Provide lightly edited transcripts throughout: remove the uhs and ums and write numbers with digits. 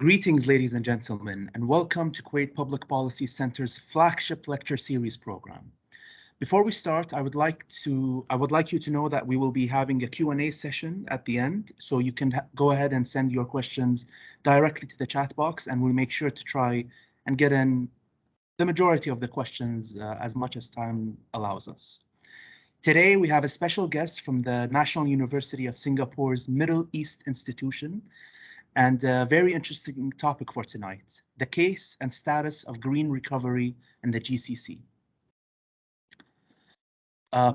Greetings, ladies and gentlemen, and welcome to Kuwait Public Policy Center's flagship lecture series program. Before we start, I would like you to know that we will be having a Q&A session at the end, so you can go ahead and send your questions directly to the chat box, and we'll make sure to try and get in the majority of the questions as much as time allows us. Today, we have a special guest from the National University of Singapore's Middle East Institution, and a very interesting topic for tonight, the case and status of green recovery in the GCC.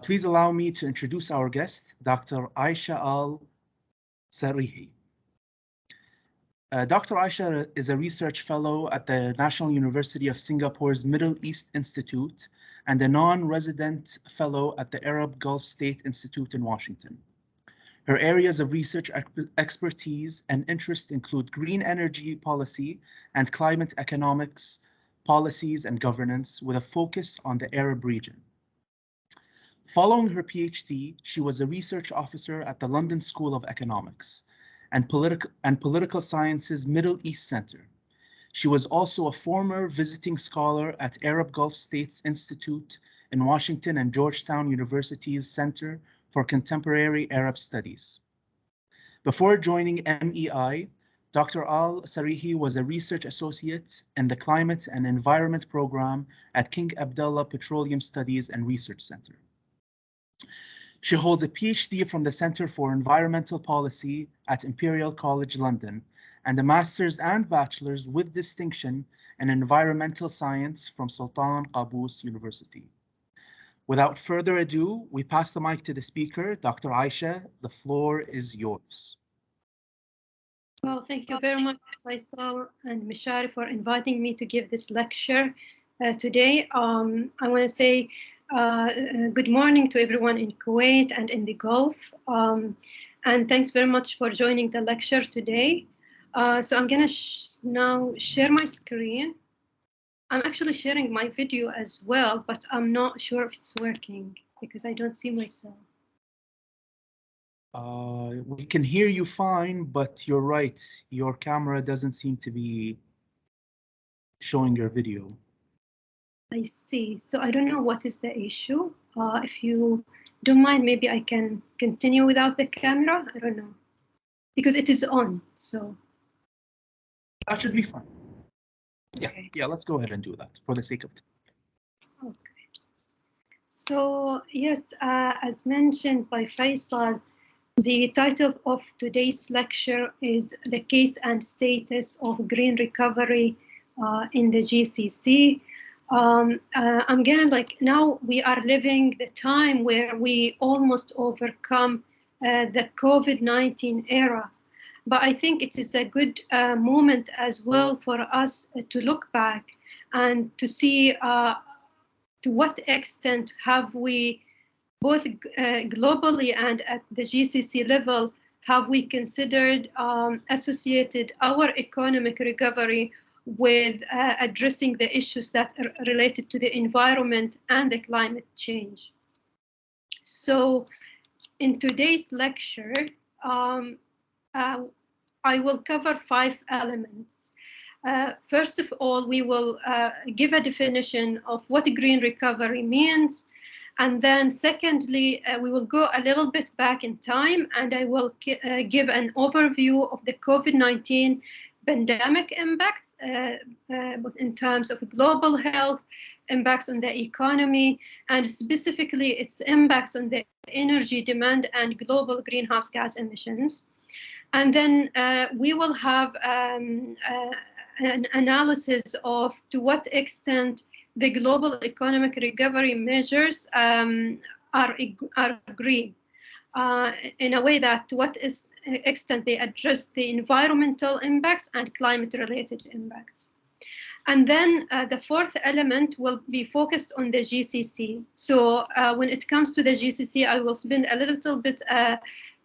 Please allow me to introduce our guest, Dr. Aisha Al-Sarihi. Dr. Aisha is a research fellow at the National University of Singapore's Middle East Institute and a non-resident fellow at the Arab Gulf State Institute in Washington. Her areas of research expertise and interest include green energy policy and climate economics, policies and governance with a focus on the Arab region. Following her PhD, she was a research officer at the London School of Economics and Political Sciences Middle East Center. She was also a former visiting scholar at Arab Gulf States Institute in Washington and Georgetown University's Center for Contemporary Arab Studies. Before joining MEI, Dr. Al-Sarihi was a research associate in the Climate and Environment Program at King Abdullah Petroleum Studies and Research Center. She holds a PhD from the Center for Environmental Policy at Imperial College London and a master's and bachelor's with distinction in environmental science from Sultan Qaboos University. Without further ado, we pass the mic to the speaker, Dr. Aisha. The floor is yours. Well, thank you very much, Faisal and Mishari, for inviting me to give this lecture today. I want to say good morning to everyone in Kuwait and in the Gulf. And thanks very much for joining the lecture today. So I'm going to now share my screen. I'm actually sharing my video as well, but I'm not sure if it's working because I don't see myself. We can hear you fine, but you're right. Your camera doesn't seem to be showing your video. I see. So I don't know what is the issue. If you don't mind, maybe I can continue without the camera. I don't know. Because it is on, so. That should be fine. Okay. Yeah, let's go ahead and do that for the sake of time. Okay. So yes, as mentioned by Faisal, the title of today's lecture is The Case and Status of Green Recovery in the GCC. I'm gonna now we are living the time where we almost overcome the COVID-19 era. But I think it is a good moment as well for us to look back and to see to what extent have we, both globally and at the GCC level, have we considered associated our economic recovery with addressing the issues that are related to the environment and the climate change. So in today's lecture, I will cover 5 elements. First of all, we will give a definition of what green recovery means. And then secondly, we will go a little bit back in time, and I will give an overview of the COVID-19 pandemic impacts in terms of global health, impacts on the economy, and specifically its impacts on the energy demand and global greenhouse gas emissions. And then we will have an analysis of to what extent the global economic recovery measures are green, in a way that to what extent they address the environmental impacts and climate-related impacts. And then the 4th element will be focused on the GCC. So when it comes to the GCC, I will spend a little bit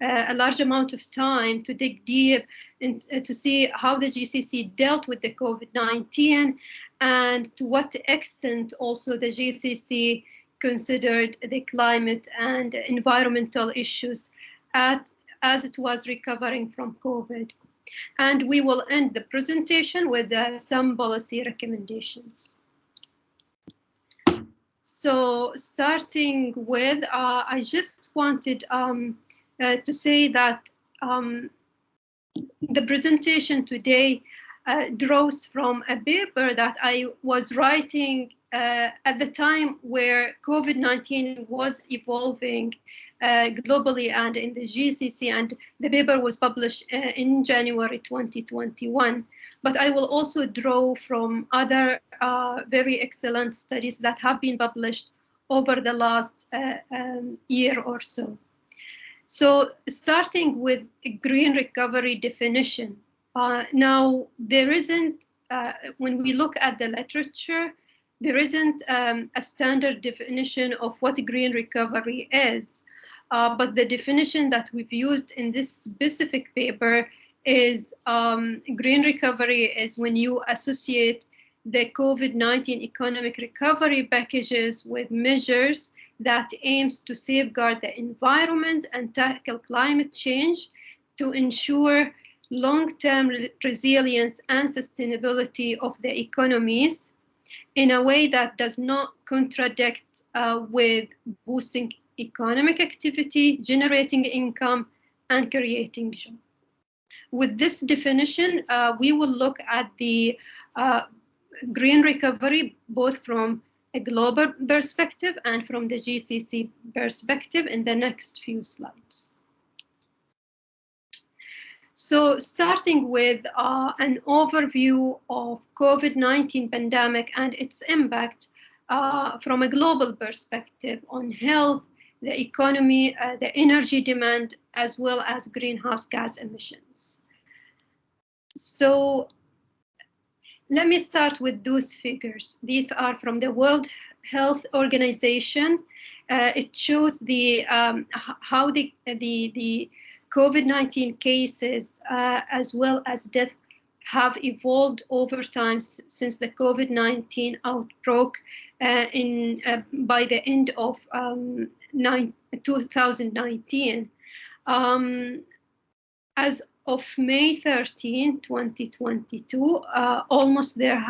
a large amount of time to dig deep and to see how the GCC dealt with the COVID-19 and to what extent also the GCC considered the climate and environmental issues as it was recovering from COVID. And we will end the presentation with some policy recommendations. So starting with, I just wanted to say that the presentation today draws from a paper that I was writing at the time where COVID-19 was evolving globally and in the GCC, and the paper was published in January 2021. But I will also draw from other very excellent studies that have been published over the last year or so. So starting with a green recovery definition. Now, there isn't, when we look at the literature, there isn't a standard definition of what green recovery is. But the definition that we've used in this specific paper is green recovery is when you associate the COVID-19 economic recovery packages with measures that aims to safeguard the environment and tackle climate change to ensure long-term resilience and sustainability of the economies in a way that does not contradict with boosting economic activity, generating income, and creating jobs. With this definition, we will look at the green recovery both from a global perspective and from the GCC perspective in the next few slides. So starting with an overview of COVID-19 pandemic and its impact from a global perspective on health, the economy, the energy demand, as well as greenhouse gas emissions. So let me start with those figures. These are from the World Health Organization. It shows the how the COVID-19 cases as well as death have evolved over time since the COVID-19 outbreak by the end of 2019. As of May 13, 2022, almost there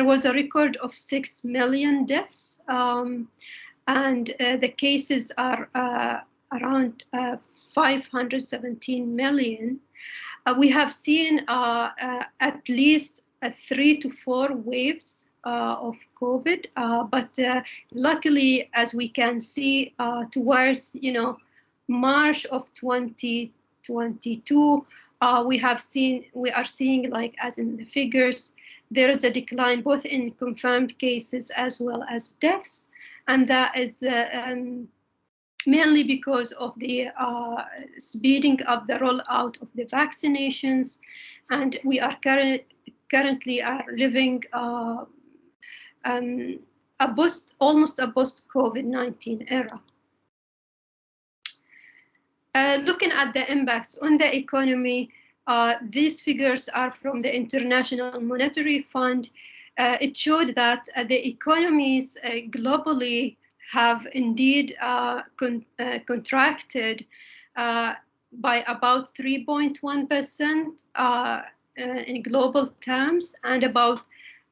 was a record of 6 million deaths, and the cases are around 517 million. We have seen at least 3 to 4 waves of COVID, but luckily, as we can see, towards March of 2022, we are seeing, like as in the figures, there is a decline both in confirmed cases as well as deaths, and that is mainly because of the speeding up the rollout of the vaccinations, and we are currently living almost a post-COVID-19 era. Looking at the impacts on the economy, these figures are from the International Monetary Fund. It showed that the economies globally have indeed contracted by about 3.1% in global terms, and about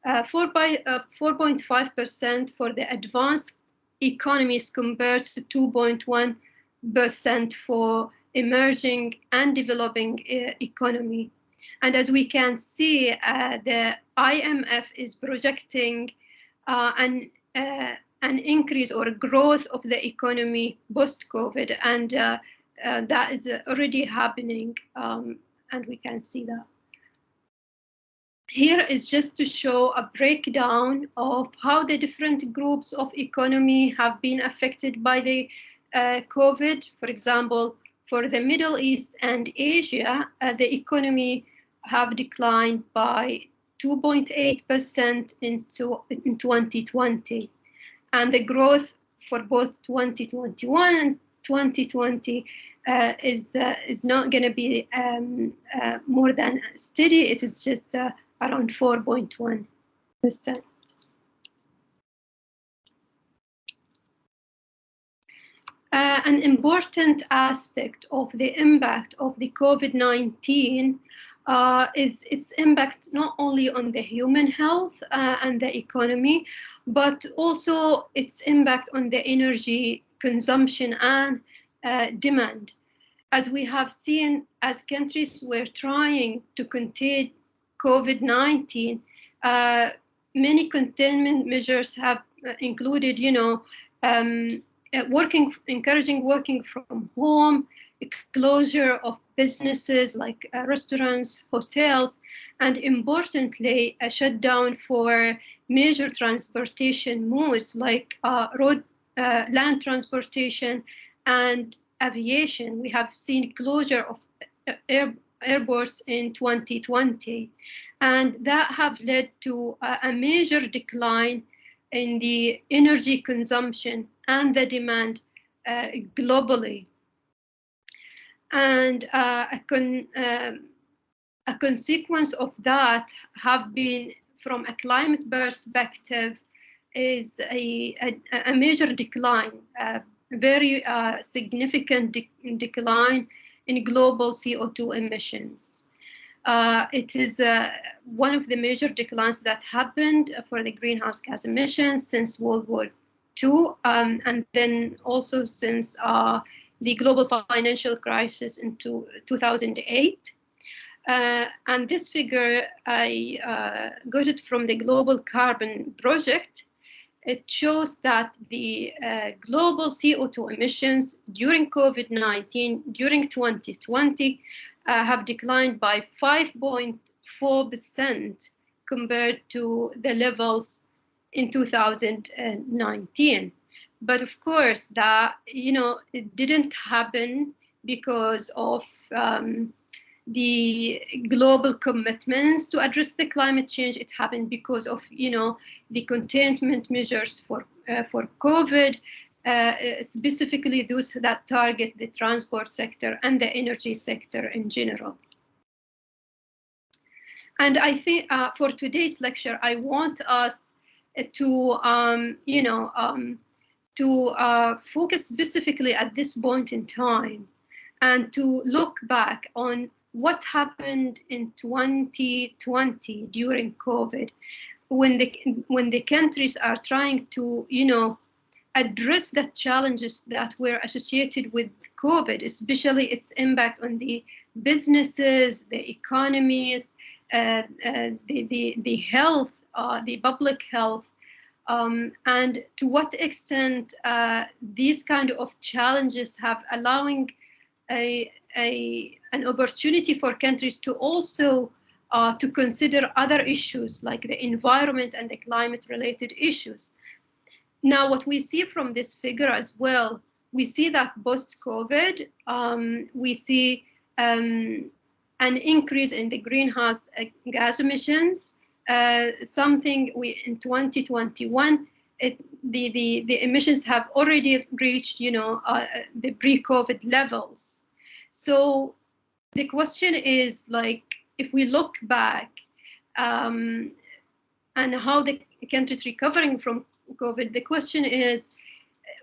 4.5% for the advanced economies compared to 2.1% for emerging and developing economy. And as we can see, the IMF is projecting an increase or growth of the economy post-COVID, and that is already happening, and we can see that. Here is just to show a breakdown of how the different groups of economy have been affected by the COVID. For example, for the Middle East and Asia, the economy have declined by 2.8% in 2020. And the growth for both 2021 and 2020 is not going to be more than steady. It is just around 4.1%. An important aspect of the impact of the COVID-19 is its impact not only on the human health and the economy, but also its impact on the energy consumption and demand. As we have seen, as countries were trying to contain COVID-19, many containment measures have included, encouraging working from home, closure of businesses like restaurants, hotels, and importantly, a shutdown for major transportation modes like land transportation and aviation. We have seen closure of airports in 2020, and that have led to a major decline in the energy consumption and the demand globally. And a consequence of that have been, from a climate perspective, is a major decline, a very significant decline in global CO2 emissions. It is one of the major declines that happened for the greenhouse gas emissions since World War II, and then also since the global financial crisis in 2008. And this figure, I got it from the Global Carbon Project. It shows that the global CO2 emissions during COVID-19, during 2020, have declined by 5.4% compared to the levels in 2019. But of course, that, it didn't happen because of the global commitments to address the climate change. It happened because of, the containment measures for COVID, specifically those that target the transport sector and the energy sector in general. And I think for today's lecture, I want us to, focus specifically at this point in time and to look back on what happened in 2020 during COVID, when the countries are trying to, address the challenges that were associated with COVID, especially its impact on the businesses, the economies, the health, the public health, and to what extent these kind of challenges have allowing an opportunity for countries to also to consider other issues like the environment and the climate-related issues. Now, what we see from this figure as well, we see that post-COVID, we see an increase in the greenhouse gas emissions. Something in 2021, the emissions have already reached, the pre-COVID levels. So the question is, like, if we look back and how the countries recovering from COVID, the question is,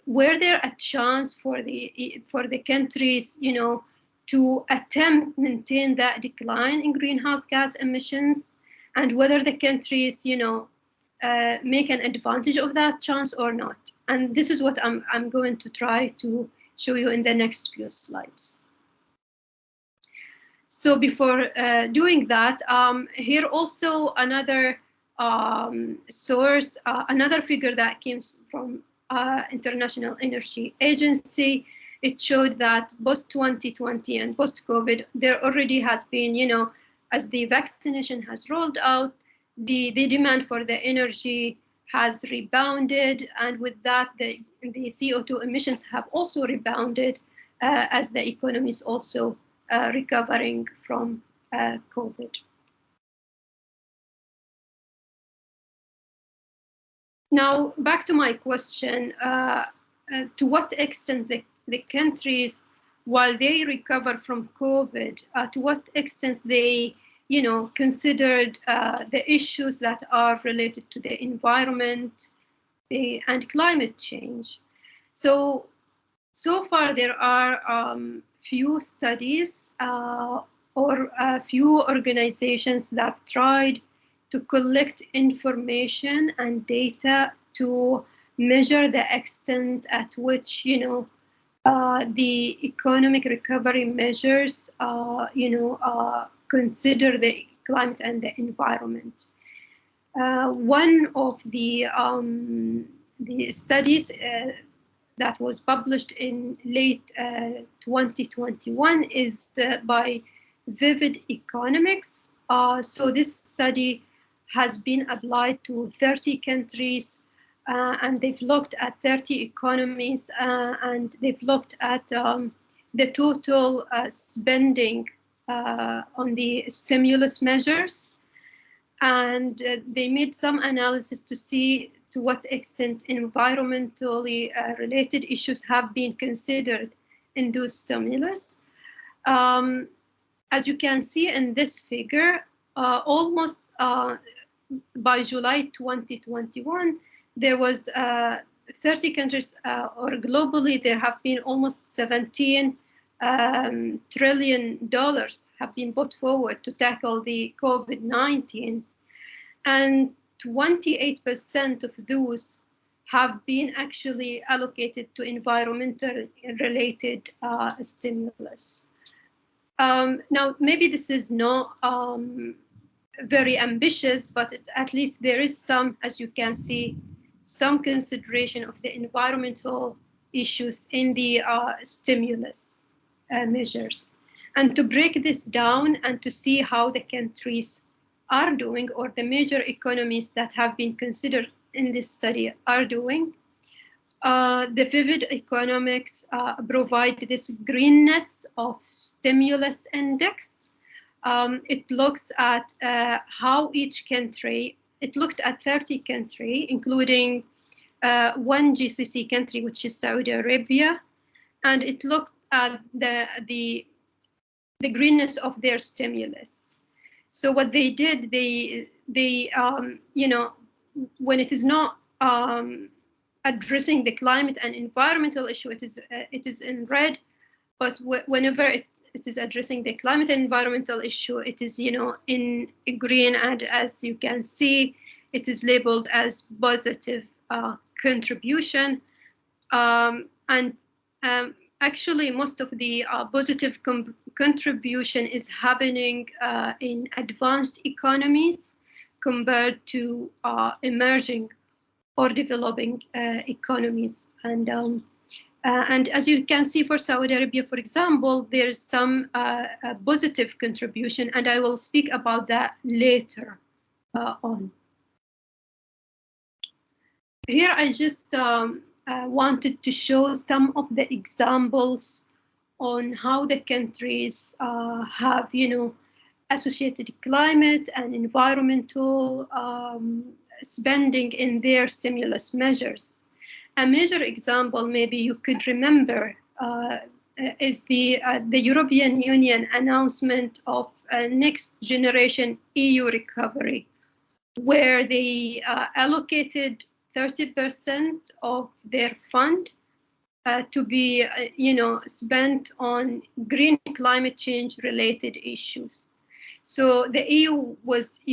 were there a chance for the countries, to attempt maintain that decline in greenhouse gas emissions, and whether the countries, make an advantage of that chance or not? And this is what I'm going to try to show you in the next few slides. So before doing that, here also another source, another figure that came from International Energy Agency. It showed that post-2020 and post-COVID, there already has been, as the vaccination has rolled out, the demand for the energy has rebounded, and with that, the CO2 emissions have also rebounded as the economy is also recovering from COVID. Now, back to my question, to what extent the countries, while they recover from COVID, to what extent they, considered the issues that are related to the environment and climate change. So So far, there are few studies or a few organizations that tried to collect information and data to measure the extent at which, the economic recovery measures, consider the climate and the environment. One of the studies that was published in late 2021 is by Vivid Economics. So this study has been applied to 30 countries, and they've looked at 30 economies, and they've looked at the total spending on the stimulus measures. And they made some analysis to see to what extent environmentally related issues have been considered in those stimulus. As you can see in this figure, almost by July 2021, there was 30 countries, or globally, there have been almost 17 trillion dollars have been put forward to tackle the COVID-19, and 28% of those have been actually allocated to environmental related stimulus. Now, maybe this is not very ambitious, but it's, at least there is some, as you can see, some consideration of the environmental issues in the stimulus measures. And to break this down and to see how the countries are doing, or the major economies that have been considered in this study are doing, the Vivid Economics provide this greenness of stimulus index. It looks at how each country, it looked at 30 countries, including one GCC country, which is Saudi Arabia, and it looks at the greenness of their stimulus. So what they did, they when it is not addressing the climate and environmental issue, it is in red. But whenever it is addressing the climate and environmental issue, it is in green, and as you can see, it is labeled as positive contribution. Actually, most of the positive contribution is happening in advanced economies compared to emerging or developing economies. And as you can see for Saudi Arabia, for example, there's some positive contribution, and I will speak about that later on. Here I just wanted to show some of the examples on how the countries have, associated climate and environmental spending in their stimulus measures. A major example, maybe you could remember, is the European Union announcement of next generation EU recovery, where they allocated 30% of their fund to be, spent on green climate change related issues. So the EU was,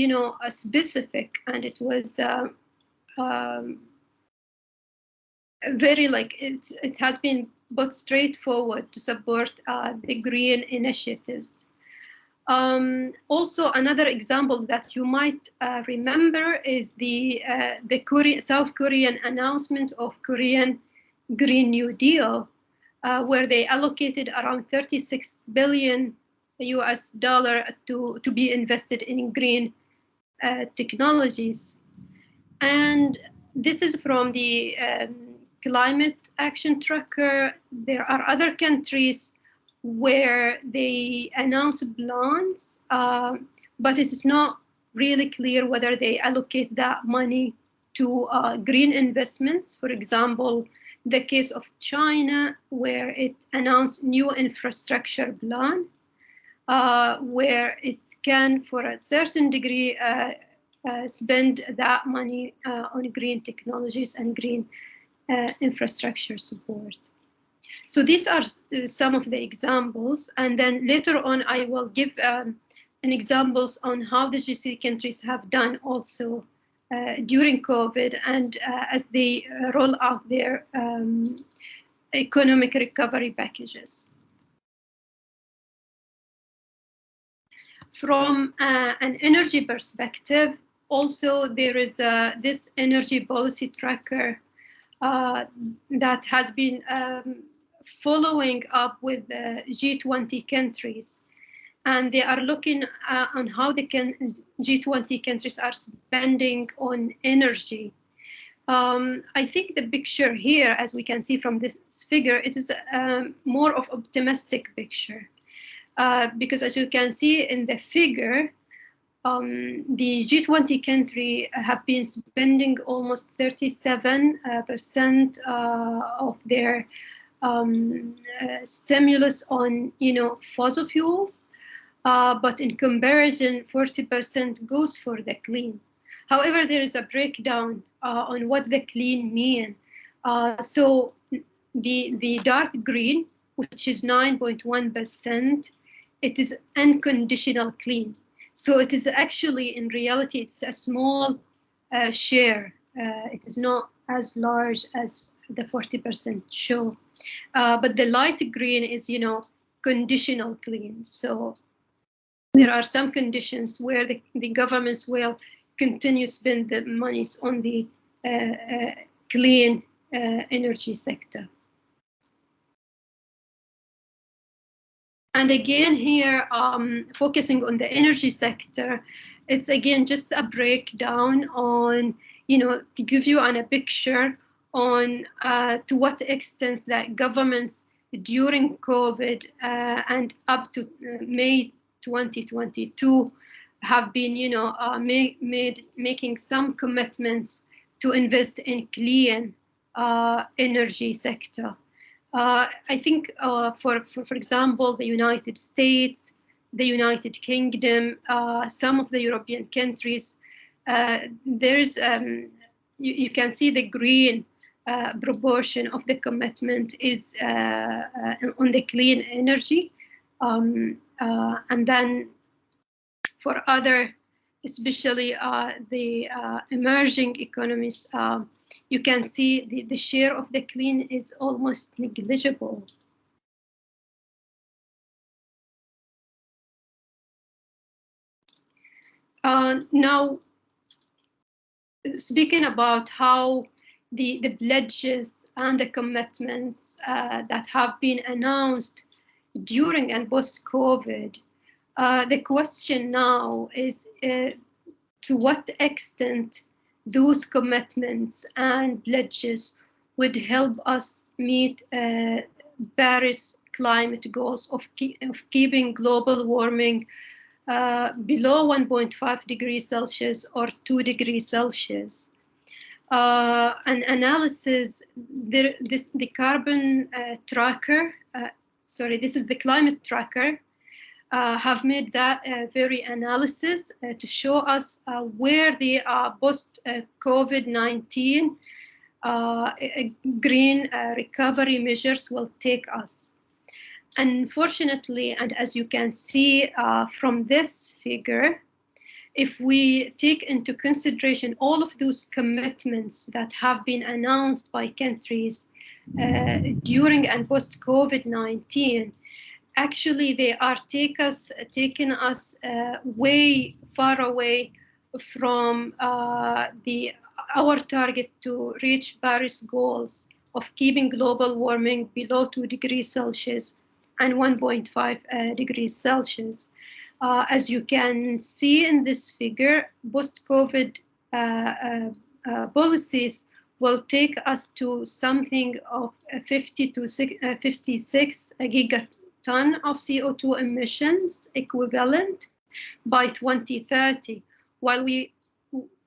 specific, and it was very it has been put straightforward to support the green initiatives. Also, another example that you might remember is the South Korean announcement of Korean Green New Deal, where they allocated around $36 billion to be invested in green technologies. And this is from the Climate Action Tracker. There are other countries where they announce plans, but it is not really clear whether they allocate that money to green investments. For example, the case of China, where it announced new infrastructure plan, where it can, for a certain degree, spend that money on green technologies and green infrastructure support. So these are some of the examples, and then later on I will give an examples on how the GCC countries have done also during COVID and as they roll out their economic recovery packages. From an energy perspective, also there is this energy policy tracker that has been following up with the G20 countries. And they are looking on how the G20 countries are spending on energy. I think the picture here, as we can see from this figure, it is more of optimistic picture. Because as you can see in the figure, the G20 country have been spending almost 37% of their stimulus on, fossil fuels, but in comparison, 40% goes for the clean. However, there is a breakdown on what the clean mean. So the dark green, which is 9.1%, it is unconditional clean. So it is actually, in reality, it's a small share. It is not as large as the 40% show. But the light green is, conditional clean. So there are some conditions where the governments will continue to spend the monies on the clean energy sector. And again here, focusing on the energy sector, it's again just a breakdown on, to give you a picture on to what extent that governments during COVID and up to May 2022 have been, making some commitments to invest in clean energy sector. I think, for example, the United States, the United Kingdom, some of the European countries, there is, you can see the green proportion of the commitment is on the clean energy. And then for other, especially the emerging economies, you can see the share of the clean is almost negligible. Now, speaking about how the pledges and the commitments that have been announced during and post-COVID, the question now is to what extent those commitments and pledges would help us meet Paris climate goals of keeping global warming below 1.5 degrees Celsius or 2 degrees Celsius. An analysis, the carbon tracker, this is the climate tracker, have made that very analysis to show us where the post-COVID-19 green recovery measures will take us. Unfortunately, and as you can see from this figure, if we take into consideration all of those commitments that have been announced by countries during and post-COVID-19, actually they are taking us way far away from our target to reach Paris goals of keeping global warming below 2 degrees Celsius and 1.5 degrees Celsius. As you can see in this figure, post-COVID policies will take us to something of 50 to 56 gigaton of CO2 emissions equivalent by 2030. While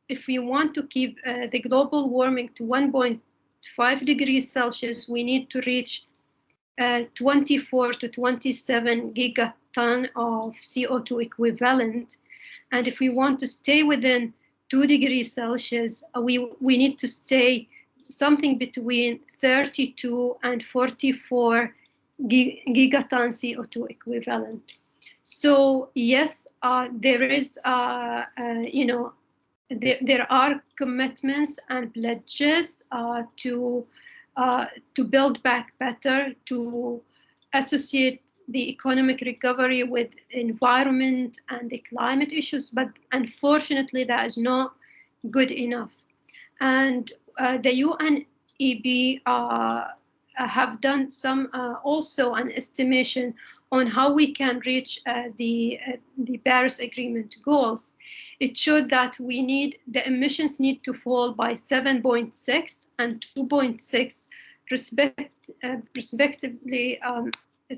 if we want to keep the global warming to 1.5 degrees Celsius, we need to reach 24 to 27 gigaton of CO2 equivalent. And if we want to stay within 2 degrees Celsius, we need to stay something between 32 and 44 gigaton CO2 equivalent. So yes, there is, there are commitments and pledges to build back better, to associate the economic recovery with environment and the climate issues, but unfortunately that is not good enough. And the UNEP have done some also an estimation on how we can reach the Paris Agreement goals. It showed that the emissions need to fall by 7.6 and 2.6 respectively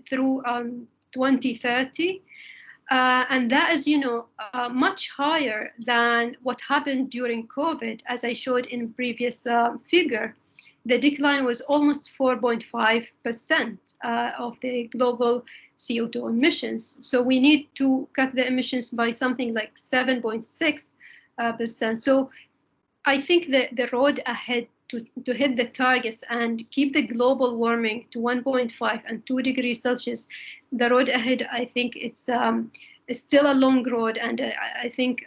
through 2030. And that is, much higher than what happened during COVID, as I showed in previous figure. The decline was almost 4.5% of the global CO2 emissions. So we need to cut the emissions by something like 7.6%. So I think that the road ahead to hit the targets and keep the global warming to 1.5 and 2 degrees Celsius, the road ahead, I think it's still a long road, and I think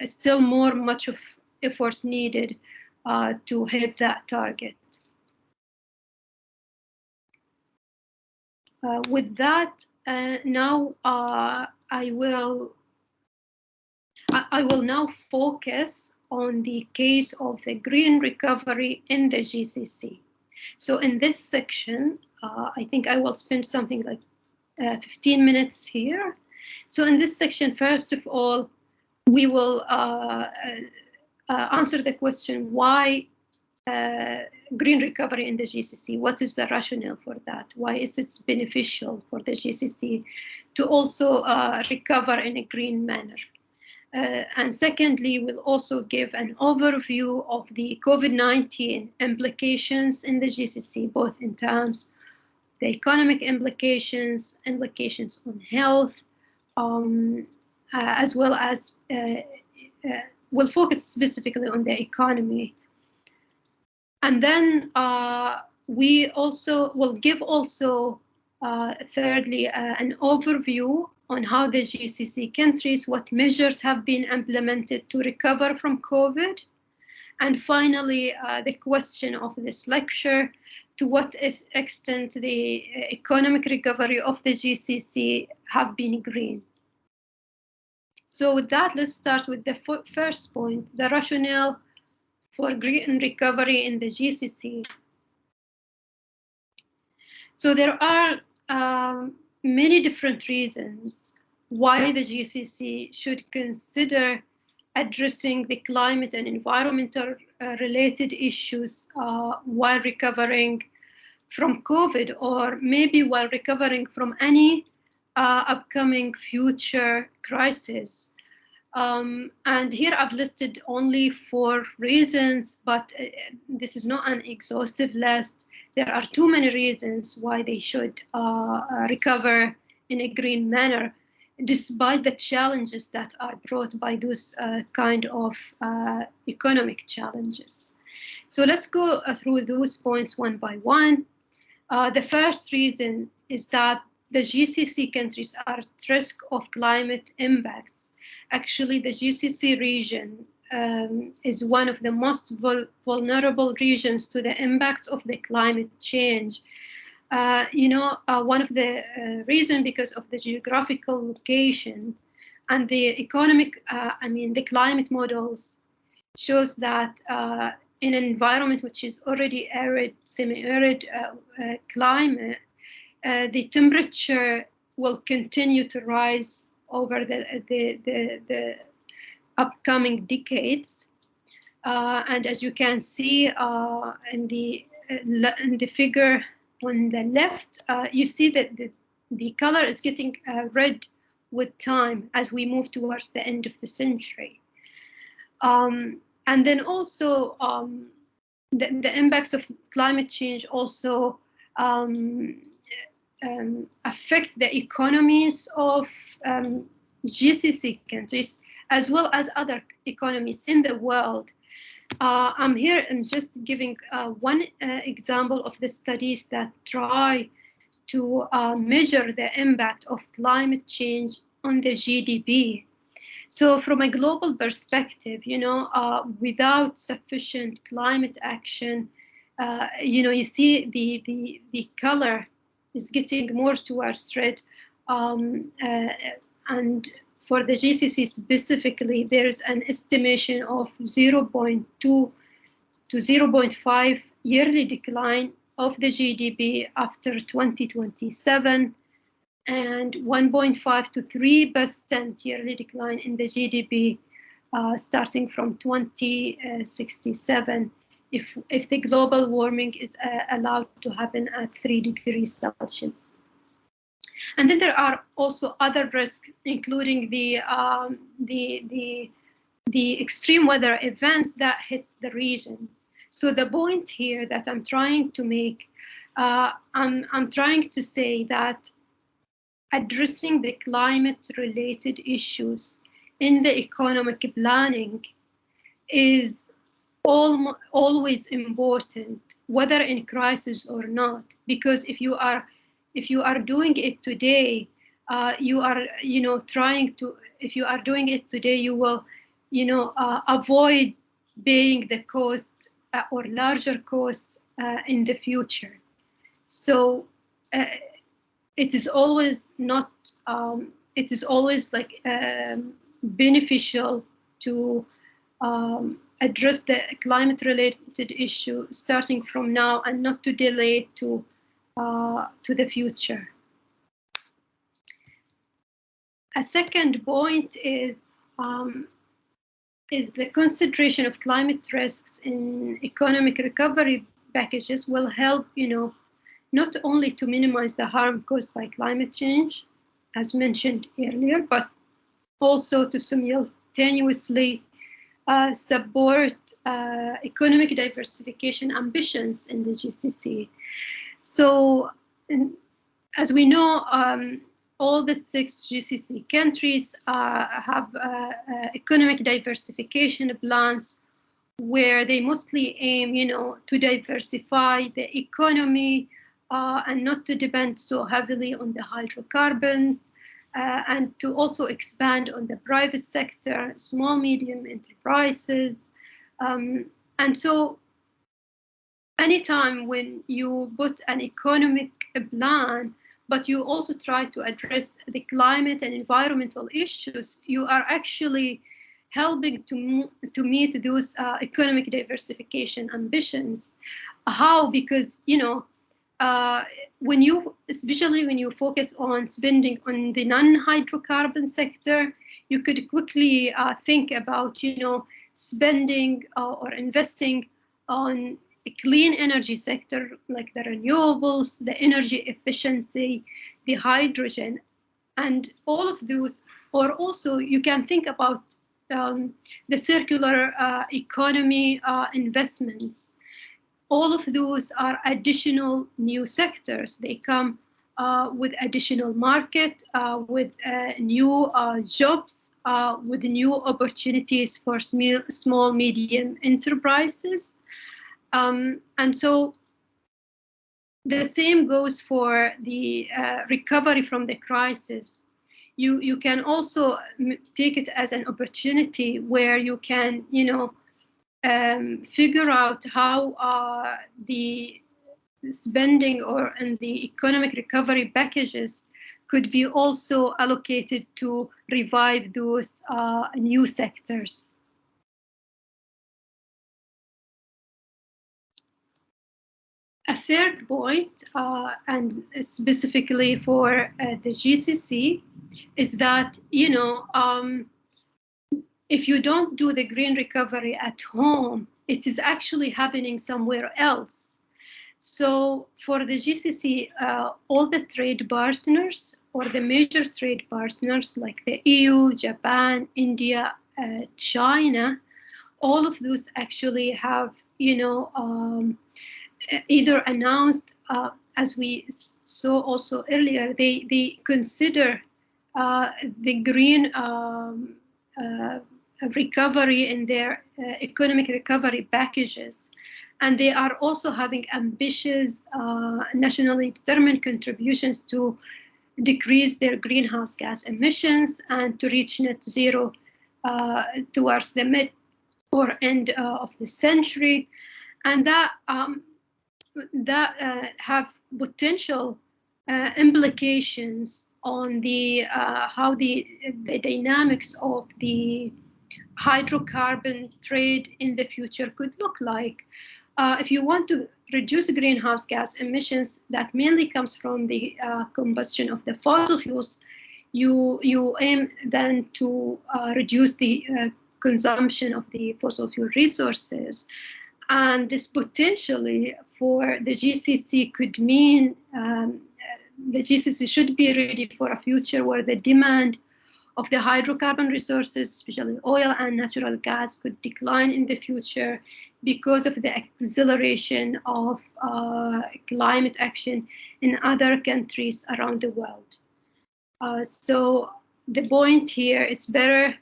still much of efforts needed to hit that target. With that, now I will now focus on the case of the green recovery in the GCC. So in this section, I think I will spend something like 15 minutes here. So in this section, first of all, we will answer the question, why green recovery in the GCC? What is the rationale for that? Why is it beneficial for the GCC to also recover in a green manner? And secondly, we'll also give an overview of the COVID-19 implications in the GCC, both in terms of the economic implications on health, as well as we'll focus specifically on the economy. And then we also will give thirdly, an overview on how the GCC countries, what measures have been implemented to recover from COVID. And finally, the question of this lecture, to what extent the economic recovery of the GCC have been green. So with that, let's start with the first point, the rationale for green recovery in the GCC. So there are many different reasons why the GCC should consider addressing the climate and environmental related issues while recovering from COVID, or maybe while recovering from any upcoming future crisis. And here I've listed only 4 reasons, but this is not an exhaustive list. There are too many reasons why they should recover in a green manner, despite the challenges that are brought by those kind of economic challenges. So let's go through those points one by one. The first reason is that the GCC countries are at risk of climate impacts. Actually, the GCC region is one of the most vulnerable regions to the impact of the climate change. One of the reasons because of the geographical location and the economic, the climate models shows that in an environment which is already arid, semi-arid climate, the temperature will continue to rise over the upcoming decades. And as you can see in the figure on the left, you see that the color is getting red with time as we move towards the end of the century. And then also the impacts of climate change also affect the economies of GCC countries as well as other economies in the world. I'm here and just giving one example of the studies that try to measure the impact of climate change on the GDP. So from a global perspective, without sufficient climate action, you see the color is getting more towards red. And for the GCC specifically, there's an estimation of 0.2 to 0.5 yearly decline of the GDP after 2027, and 1.5 to 3% yearly decline in the GDP starting from 2067 if the global warming is allowed to happen at 3 degrees Celsius. And then there are also other risks, including the extreme weather events that hits the region. So the point here that I'm trying to make, I'm trying to say that addressing the climate-related issues in the economic planning is always important, whether in crisis or not. Because if you are doing it today, you are trying to. If you are doing it today, you will avoid paying the cost or larger costs in the future. So. It is always not. It is always like beneficial to address the climate-related issue starting from now and not to delay to the future. A second point is the consideration of climate risks in economic recovery packages will help, not only to minimize the harm caused by climate change, as mentioned earlier, but also to simultaneously support economic diversification ambitions in the GCC. So, as we know, all the 6 GCC countries have economic diversification plans where they mostly aim, to diversify the economy, and not to depend so heavily on the hydrocarbons, and to also expand on the private sector, small, medium enterprises. And so anytime when you put an economic plan, but you also try to address the climate and environmental issues, you are actually helping to meet those economic diversification ambitions. How? Because, especially when you focus on spending on the non-hydrocarbon sector, you could quickly think about, spending or investing on a clean energy sector like the renewables, the energy efficiency, the hydrogen, and all of those. Or also you can think about the circular economy investments. All of those are additional new sectors. They come with additional market, with new jobs, with new opportunities for small, medium enterprises. And so the same goes for the recovery from the crisis. You can also take it as an opportunity where you can, figure out how the spending and the economic recovery packages could be also allocated to revive those new sectors. A third point, and specifically for the GCC, is that, if you don't do the green recovery at home, it is actually happening somewhere else. So for the GCC, all the trade partners or the major trade partners like the EU, Japan, India, China, all of those actually have, either announced, as we saw also earlier, they consider the green recovery in their economic recovery packages. And they are also having ambitious nationally determined contributions to decrease their greenhouse gas emissions and to reach net zero towards the mid or end of the century. And that have potential implications on the how the dynamics of the hydrocarbon trade in the future could look like. If you want to reduce greenhouse gas emissions that mainly comes from the combustion of the fossil fuels, you aim then to reduce the consumption of the fossil fuel resources. And this potentially for the GCC could mean the GCC should be ready for a future where the demand of the hydrocarbon resources, especially oil and natural gas, could decline in the future because of the acceleration of climate action in other countries around the world. So the point here is better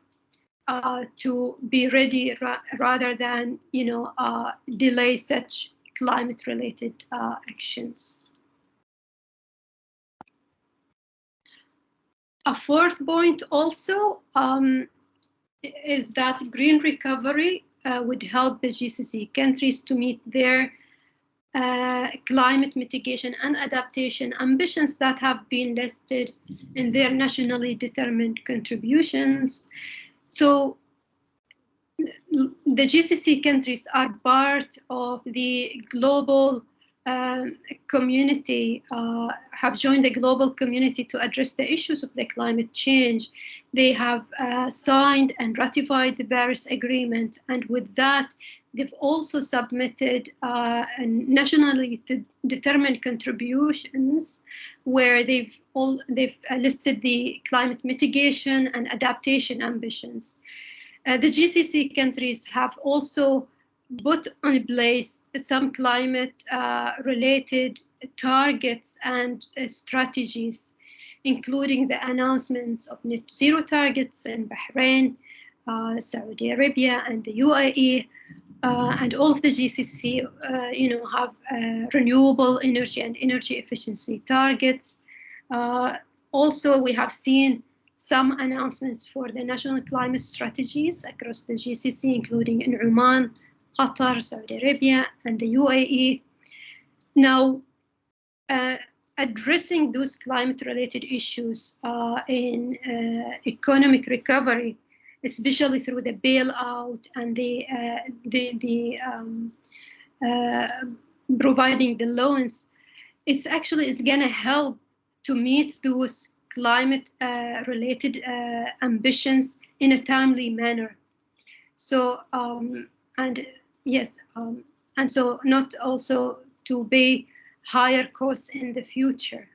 to be ready rather than, delay such climate-related actions. A fourth point also is that green recovery would help the GCC countries to meet their climate mitigation and adaptation ambitions that have been listed in their nationally determined contributions. So the GCC countries are part of the global community, have joined the global community to address the issues of the climate change. They have signed and ratified the Paris Agreement, and with that, they've also submitted nationally determined contributions where they've listed the climate mitigation and adaptation ambitions. The GCC countries have also put in place some climate-related targets and strategies, including the announcements of net zero targets in Bahrain, Saudi Arabia, and the UAE, and all of the GCC, have renewable energy and energy efficiency targets. Also, we have seen some announcements for the national climate strategies across the GCC, including in Oman, Qatar, Saudi Arabia, and the UAE. Now, addressing those climate-related issues in economic recovery, especially through the bailout and the providing the loans, it's going to help to meet those climate-related ambitions in a timely manner. So, and so not also to pay higher costs in the future.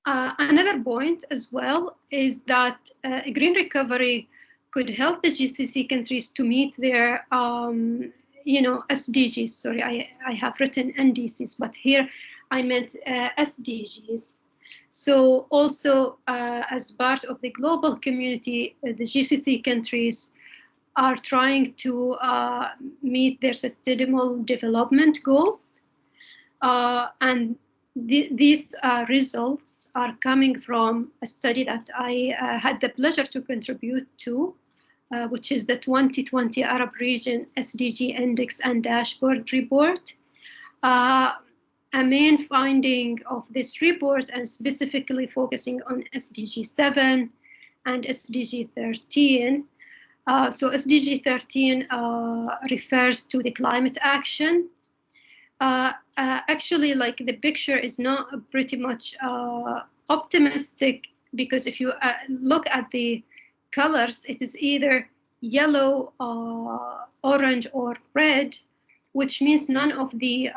Another point as well is that green recovery could help the GCC countries to meet their, SDGs. Sorry, I have written NDCs, but here I meant SDGs. So also, as part of the global community, the GCC countries are trying to meet their sustainable development goals. And these results are coming from a study that I had the pleasure to contribute to, which is the 2020 Arab Region SDG Index and Dashboard Report. A main finding of this report, and specifically focusing on SDG 7 and SDG 13. So SDG 13 refers to the climate action. Actually, like, the picture is not pretty much optimistic, because if you look at the colors, it is either yellow, orange, or red, which means none of the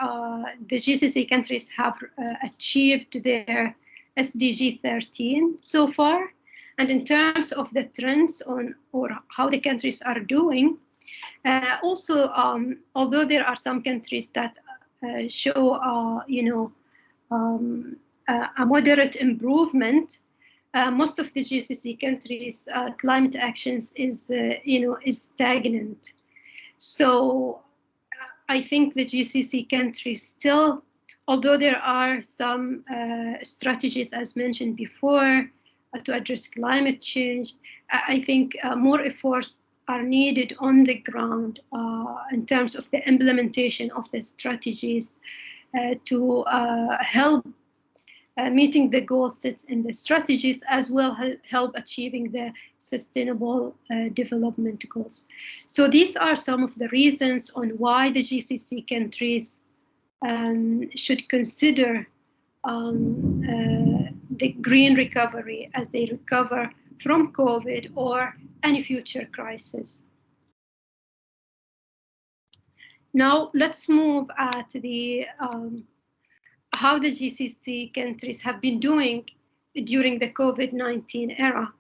GCC countries have achieved their SDG 13 so far. And in terms of the trends on or how the countries are doing, also, although there are some countries that show, a moderate improvement. Most of the GCC countries' climate actions is stagnant. So I think the GCC countries still, although there are some strategies, as mentioned before, to address climate change, I think more efforts are needed on the ground in terms of the implementation of the strategies to help meeting the goals set in the strategies, as well as help achieving the sustainable development goals. So these are some of the reasons on why the GCC countries should consider the green recovery as they recover from COVID or any future crisis. Now let's move at the how the GCC countries have been doing during the COVID-19 era,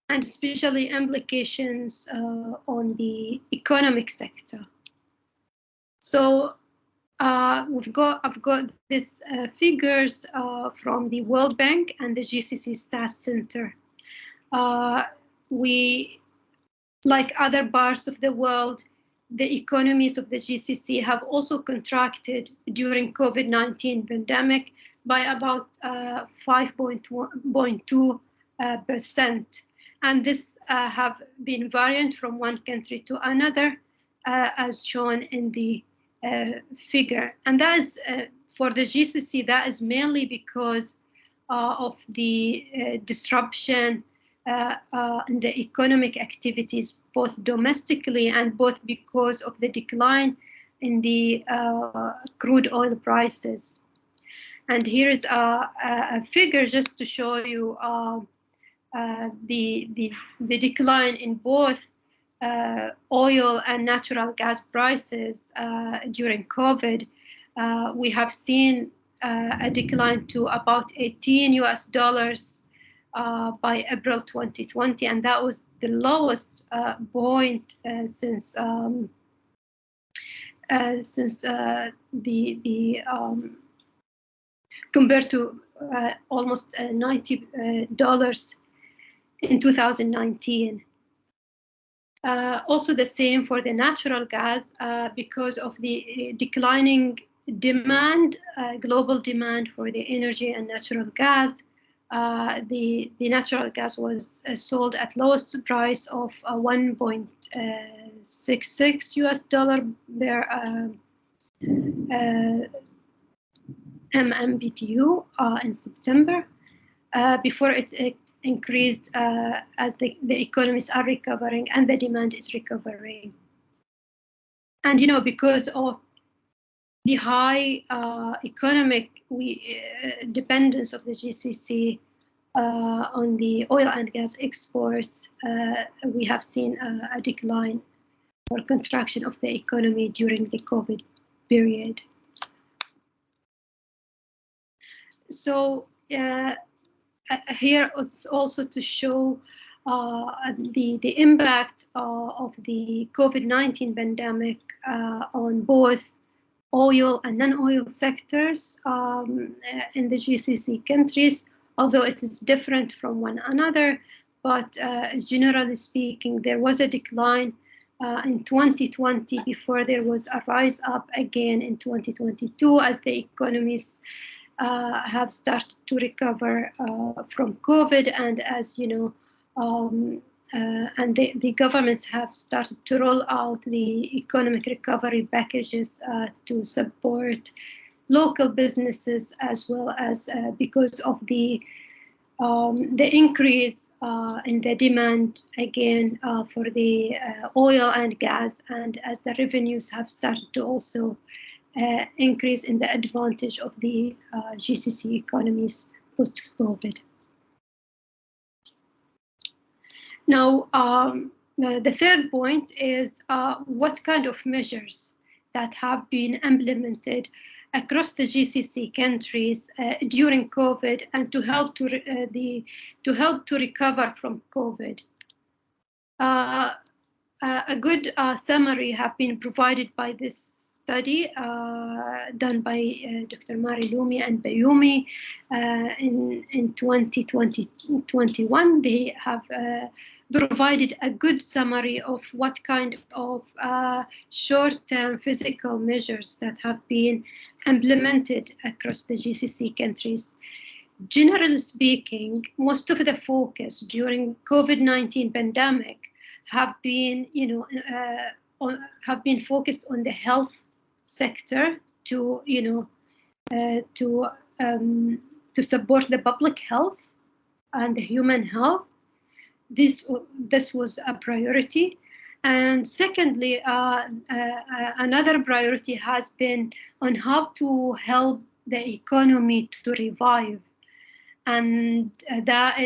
and especially implications on the economic sector. So I've got these figures from the World Bank and the GCC Stats Center. We, like other parts of the world, the economies of the GCC have also contracted during COVID-19 pandemic by about 5.2%. And this have been variant from one country to another, as shown in the figure. And that is, for the GCC, that is mainly because of the disruption in the economic activities, both domestically and both because of the decline in the crude oil prices. And here is a figure just to show you the decline in both oil and natural gas prices during COVID. We have seen a decline to about $18 by April 2020, and that was the lowest point since compared to almost $90 in 2019. Also the same for the natural gas because of the declining demand, global demand for the energy and natural gas. The natural gas was sold at lowest price of $1.66 per MMBTU in September, before it increased as the economies are recovering and the demand is recovering. And because of the high economic dependence of the GCC on the oil and gas exports, we have seen a decline or contraction of the economy during the COVID period. So here it's also to show the impact of the COVID-19 pandemic on both oil and non-oil sectors in the GCC countries, although it is different from one another. But generally speaking, there was a decline in 2020 before there was a rise up again in 2022 as the economies have started to recover from COVID, and as you know, and the governments have started to roll out the economic recovery packages to support local businesses, as well as because of the increase in the demand again for the oil and gas, and as the revenues have started to also increase in the advantage of the GCC economies post-COVID. Now, the third point is what kind of measures that have been implemented across the GCC countries during COVID, and to help to recover from COVID. A good summary have been provided by this study done by Dr. Mari Lumi and Bayoumi in 2021. They have provided a good summary of what kind of short-term physical measures that have been implemented across the GCC countries. Generally speaking, most of the focus during COVID-19 pandemic have been, have been focused on the health sector to, to support the public health and the human health. This was a priority. And secondly, another priority has been on how to help the economy to revive. And that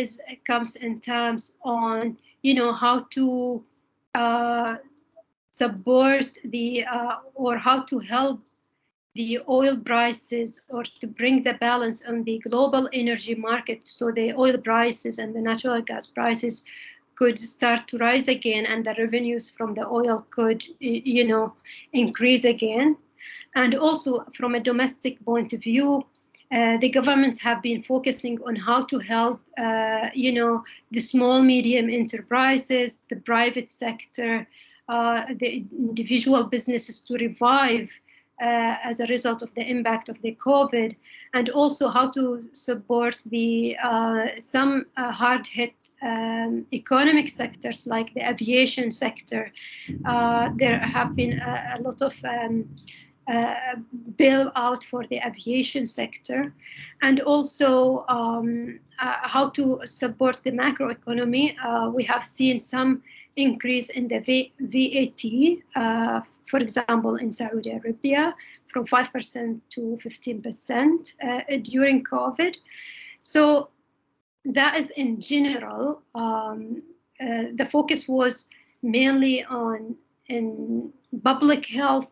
comes in terms on, how to support the, or how to help the oil prices, or to bring the balance on the global energy market, so the oil prices and the natural gas prices could start to rise again, and the revenues from the oil could, increase again. And also from a domestic point of view, the governments have been focusing on how to help, the small, medium enterprises, the private sector, the individual businesses to revive as a result of the impact of the COVID, and also how to support the some hard-hit economic sectors like the aviation sector. There have been a lot of bailout for the aviation sector, and also how to support the macroeconomy. We have seen some increase in the VAT, for example, in Saudi Arabia, from 5% to 15% during COVID. So that is in general. The focus was mainly on in public health,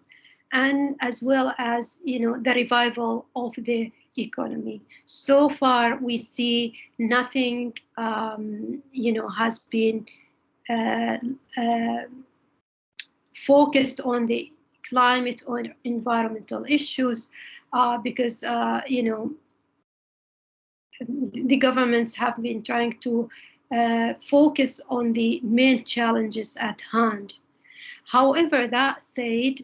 and as well as, the revival of the economy. So far, we see nothing, has been focused on the climate or environmental issues, because, the governments have been trying to focus on the main challenges at hand. However, that said,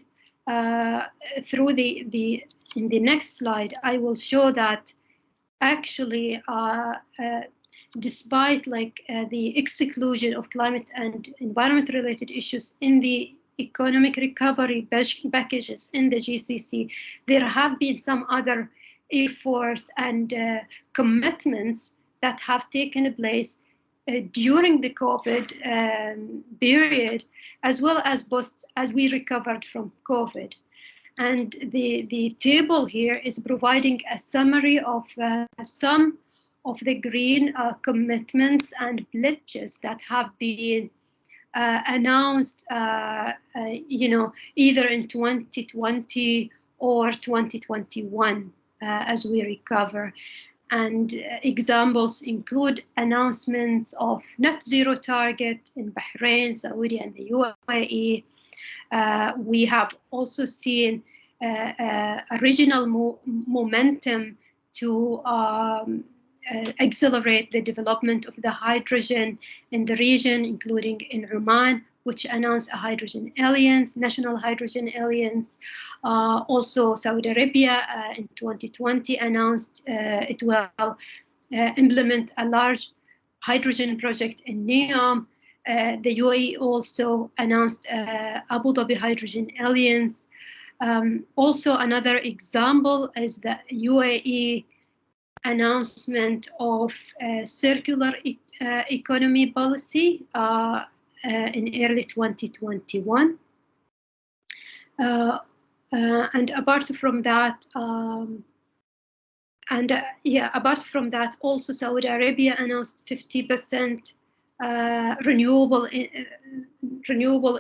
through in the next slide, I will show that actually, despite the exclusion of climate and environment-related issues in the economic recovery packages in the GCC, there have been some other efforts and commitments that have taken place during the COVID period, as well as as we recovered from COVID. And the table here is providing a summary of some of the green commitments and pledges that have been announced, either in 2020 or 2021 as we recover. And examples include announcements of net zero target in Bahrain, Saudi, and the UAE. We have also seen a regional momentum to accelerate the development of the hydrogen in the region, including in Oman, which announced a hydrogen alliance, national hydrogen alliance. Also, Saudi Arabia in 2020 announced it will implement a large hydrogen project in NEOM. The UAE also announced Abu Dhabi Hydrogen Alliance. Also, another example is the UAE announcement of circular economy policy in early 2021. And apart from that, apart from that, also Saudi Arabia announced 50% renewable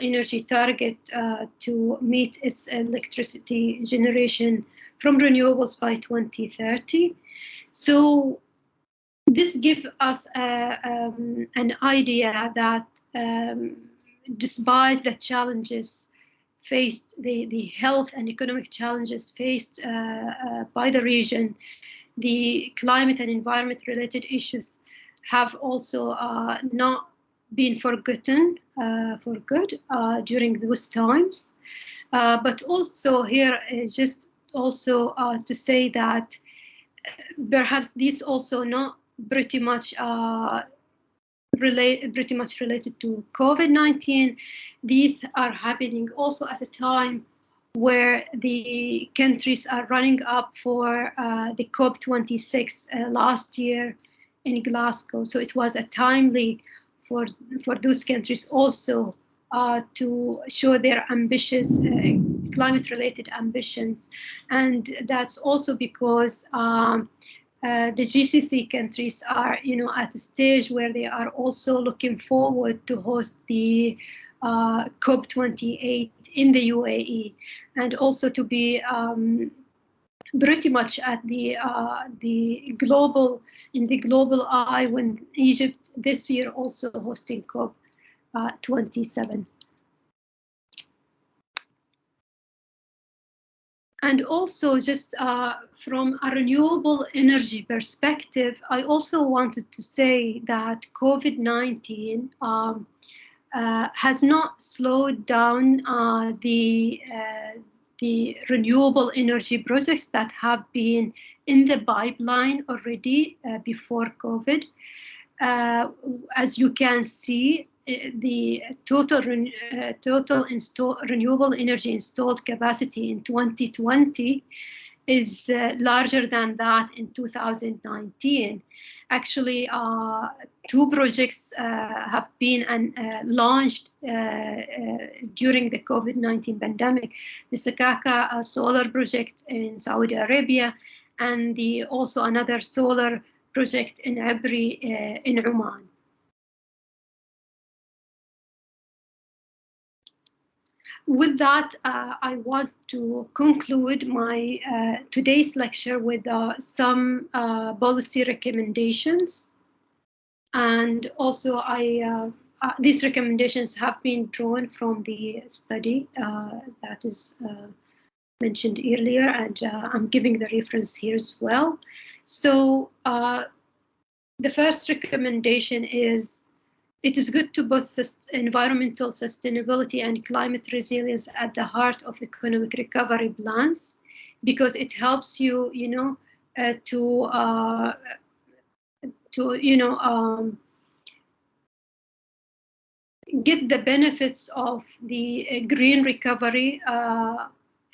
energy target to meet its electricity generation from renewables by 2030. So this gives us an idea that despite the challenges faced, the health and economic challenges faced by the region, the climate and environment related issues have also not been forgotten for good during those times. But also here, just also to say that perhaps these also not pretty much related to COVID-19. These are happening also at a time where the countries are running up for the COP26 last year in Glasgow. So it was a timely for those countries also to show their ambitious climate-related ambitions. And that's also because the GCC countries are, at a stage where they are also looking forward to host the COP28 in the UAE, and also to be pretty much at the global eye when Egypt this year also hosting COP27. And also just from a renewable energy perspective, I also wanted to say that COVID-19 has not slowed down the renewable energy projects that have been in the pipeline already before COVID. As you can see, the total renewable energy installed capacity in 2020 is larger than that in 2019. Actually, 2 projects have been launched during the COVID-19 pandemic. The Sakaka solar project in Saudi Arabia, and also another solar project in Abri in Oman. With that, I want to conclude my today's lecture with some policy recommendations. And also, these recommendations have been drawn from the study that is mentioned earlier, and I'm giving the reference here as well. So the first recommendation is, it is good to put environmental sustainability and climate resilience at the heart of economic recovery plans, because it helps you, get the benefits of the green recovery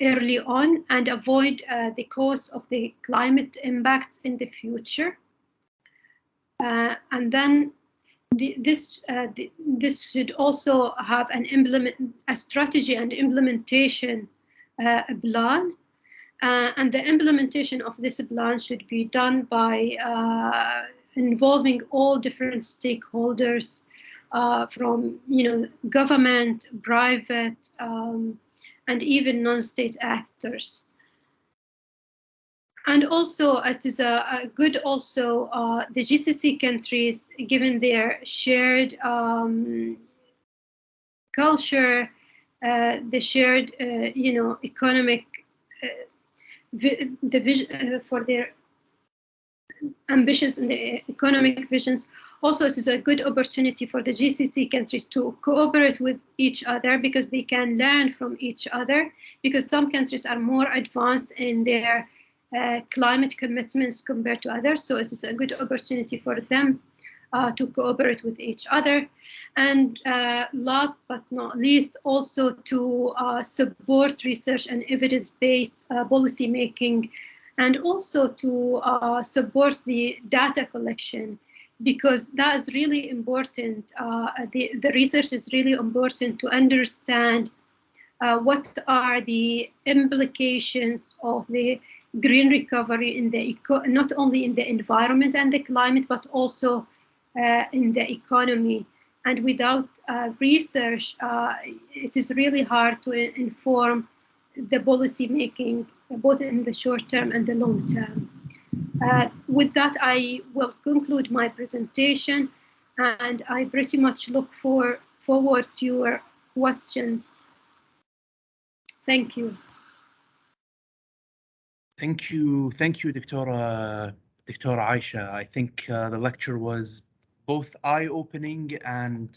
early on and avoid the cause of the climate impacts in the future. And then this should also have a strategy and implementation plan, and the implementation of this plan should be done by involving all different stakeholders, from government, private, and even non-state actors. And also, it is a good also, the GCC countries, given their shared culture, the shared, economic, the vision for their ambitions and the economic visions. Also, it is a good opportunity for the GCC countries to cooperate with each other, because they can learn from each other, because some countries are more advanced in their climate commitments compared to others. So it is a good opportunity for them to cooperate with each other. And last but not least, also to support research and evidence-based policy making, and also to support the data collection, because that is really important. The research is really important to understand what are the implications of the green recovery in the not only in the environment and the climate, but also in the economy. And without research, it is really hard to inform the policy making, both in the short term and the long term. With that, I will conclude my presentation, and I pretty much look forward to your questions. Thank you. Thank you, Dr. Aisha. I think the lecture was both eye-opening and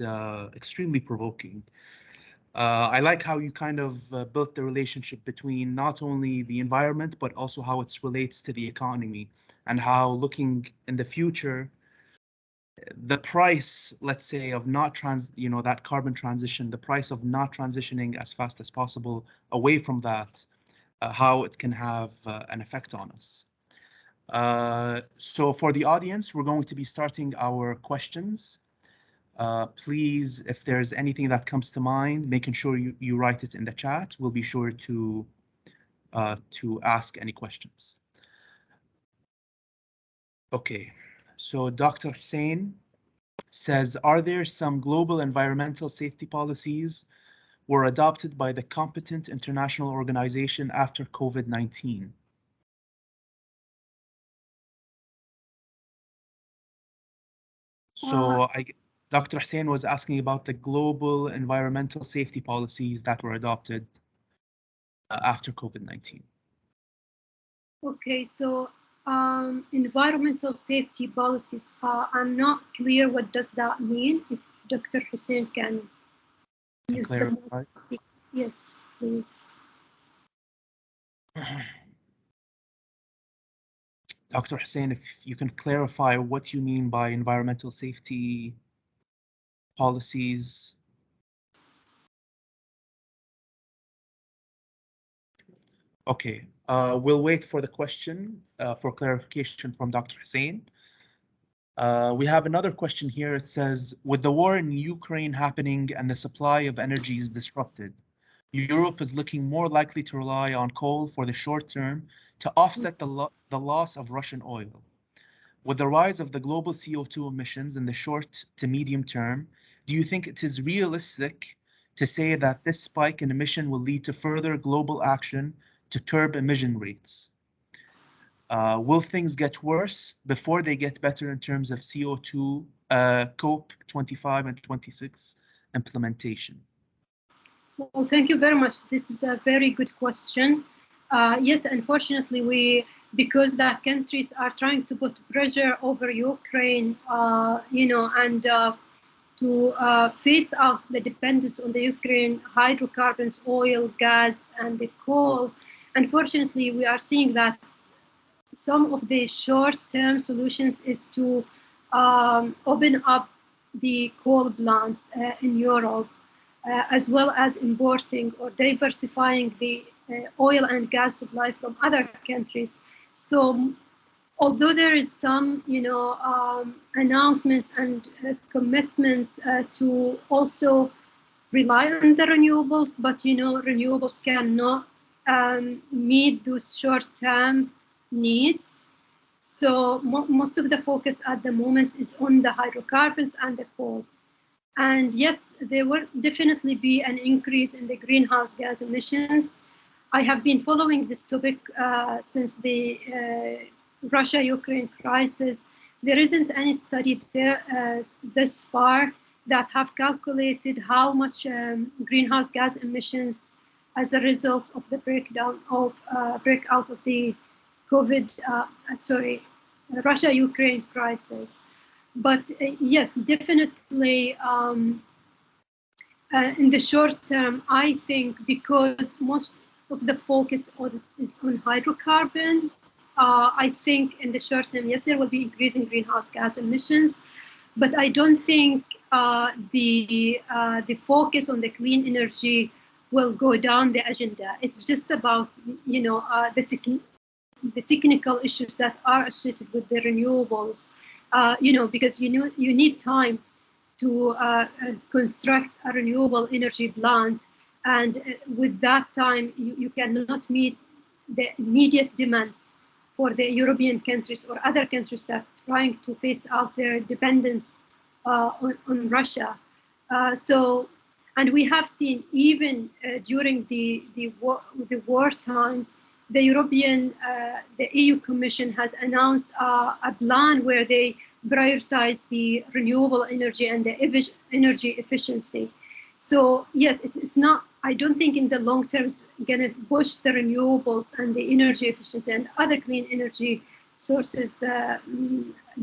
extremely provoking. I like how you kind of built the relationship between not only the environment, but also how it relates to the economy, and how looking in the future, the price, let's say, of not that carbon transition, the price of not transitioning as fast as possible away from that, how it can have an effect on us. So for the audience, we're going to be starting our questions. Please, if there's anything that comes to mind, making sure you write it in the chat. We'll be sure to ask any questions. Okay, so Dr. Hussein says, are there some global environmental safety policies were adopted by the competent international organization after COVID-19? So Dr. Hussein was asking about the global environmental safety policies that were adopted after COVID-19. Okay, so environmental safety policies, I'm not clear what does that mean. If Dr. Hussein can use the mic. Yes, please. Dr. Hussein, if you can clarify what you mean by environmental safety policies. Okay, we'll wait for the question for clarification from Dr. Hussein. We have another question here. It says, with the war in Ukraine happening and the supply of energy is disrupted, Europe is looking more likely to rely on coal for the short term to offset the loss of Russian oil. With the rise of the global CO2 emissions in the short to medium term, do you think it is realistic to say that this spike in emission will lead to further global action to curb emission rates? Will things get worse before they get better in terms of CO2 COP 25 and 26 implementation? Well, thank you very much. This is a very good question. Yes, unfortunately, because the countries are trying to put pressure over Ukraine, and to phase out the dependence on the Ukraine hydrocarbons, oil, gas, and the coal. Unfortunately, we are seeing that some of the short-term solutions is to open up the coal plants in Europe, as well as importing or diversifying the oil and gas supply from other countries. So, although there is some, announcements and commitments to also rely on the renewables, but renewables cannot meet those short-term needs. So most of the focus at the moment is on the hydrocarbons and the coal. And yes, there will definitely be an increase in the greenhouse gas emissions. I have been following this topic since the Russia-Ukraine crisis. There isn't any study there this far that have calculated how much greenhouse gas emissions as a result of the breakout of the Russia-Ukraine crisis. But yes, definitely in the short term, I think because most of the focus is on hydrocarbon, I think in the short term, yes, there will be increasing greenhouse gas emissions, but I don't think the focus on the clean energy will go down the agenda. It's just about the technical issues that are associated with the renewables. Because you need time to construct a renewable energy plant, and with that time you cannot meet the immediate demands for the European countries or other countries that are trying to phase out their dependence on Russia. And we have seen even during the war times, the EU Commission has announced a plan where they prioritize the renewable energy and the energy efficiency. So yes, it's not I don't think in the long term it's going to push the renewables and the energy efficiency and other clean energy sources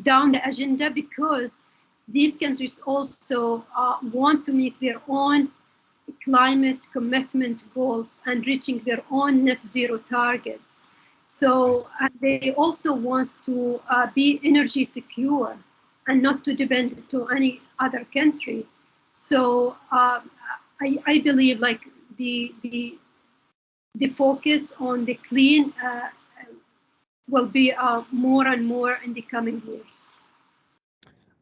down the agenda, because these countries also want to meet their own climate commitment goals and reaching their own net zero targets. So they also want to be energy secure and not to depend to any other country. So I believe like the focus on the clean will be more and more in the coming years.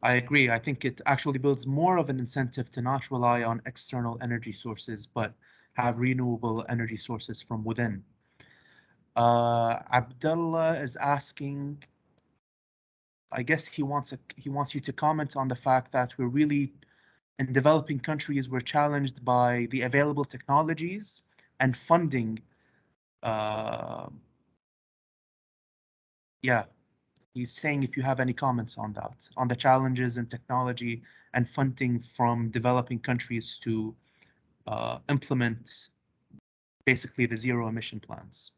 I agree. I think it actually builds more of an incentive to not rely on external energy sources, but have renewable energy sources from within. Abdullah is asking, I guess he wants you to comment on the fact that we're really, in developing countries, we're challenged by the available technologies and funding. Yeah, he's saying if you have any comments on that, on the challenges in technology and funding from developing countries to implement basically the zero emission plans.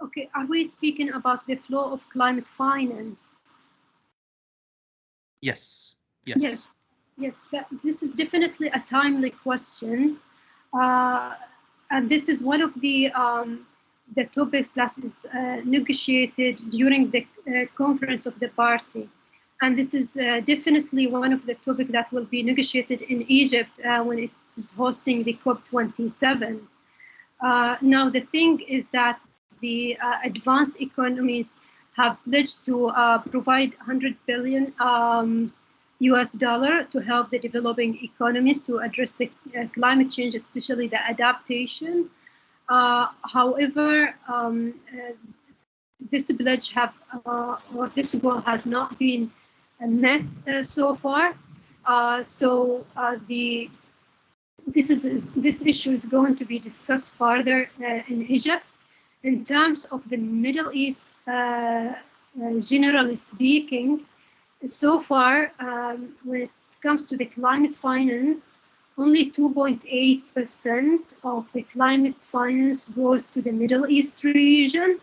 Okay, are we speaking about the flow of climate finance? Yes, yes. This is definitely a timely question, and this is one of the topics that is negotiated during the conference of the party. And this is definitely one of the topics that will be negotiated in Egypt when it is hosting the COP27. Now, the thing is that the advanced economies have pledged to provide 100 billion US dollar to help the developing economies to address the climate change, especially the adaptation. However, this pledge or this goal has not been met so far. This issue is going to be discussed further in Egypt. In terms of the Middle East, generally speaking, so far, when it comes to the climate finance, only 2.8% of the climate finance goes to the Middle East region.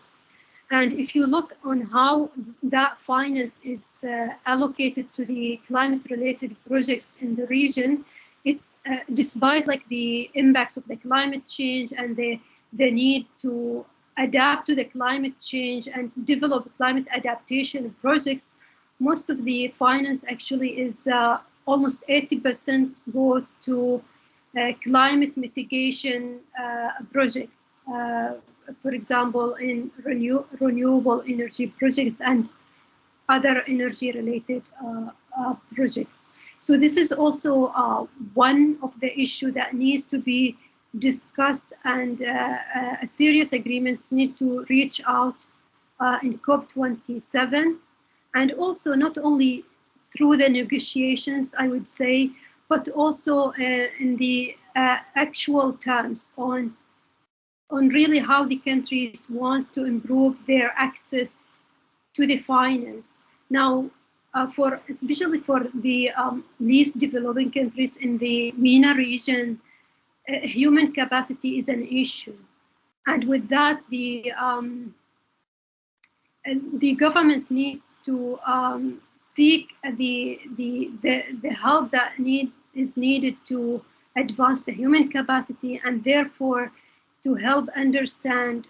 And if you look on how that finance is allocated to the climate-related projects in the region, it, despite like the impacts of the climate change and the need to adapt to the climate change and develop climate adaptation projects, most of the finance actually is almost 80% goes to climate mitigation projects. For example, in renewable energy projects and other energy-related projects. So this is also one of the issues that needs to be discussed, and a serious agreements need to reach out in COP27, and also not only through the negotiations, I would say, but also in the actual terms on really how the countries want to improve their access to the finance. Now, especially for the least developing countries in the MENA region, human capacity is an issue. And with that, the governments needs to seek the help that is needed to advance the human capacity, and therefore to help understand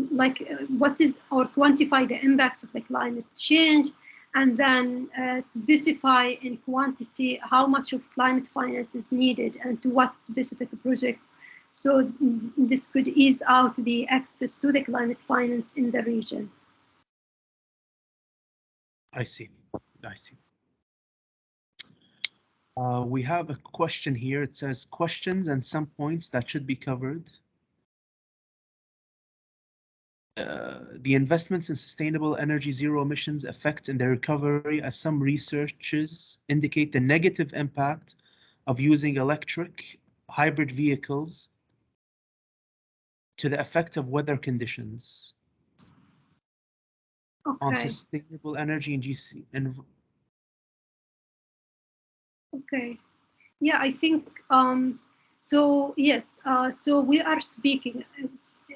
what is, or quantify the impacts of the climate change, and then specify in quantity how much of climate finance is needed and to what specific projects. So this could ease out the access to the climate finance in the region. I see. We have a question here. It says, questions and some points that should be covered. The investments in sustainable energy zero emissions effect in the recovery, as some researches indicate the negative impact of using electric hybrid vehicles to the effect of weather conditions on sustainable energy and GCC. Okay. Yeah, I think so. Yes, so we are speaking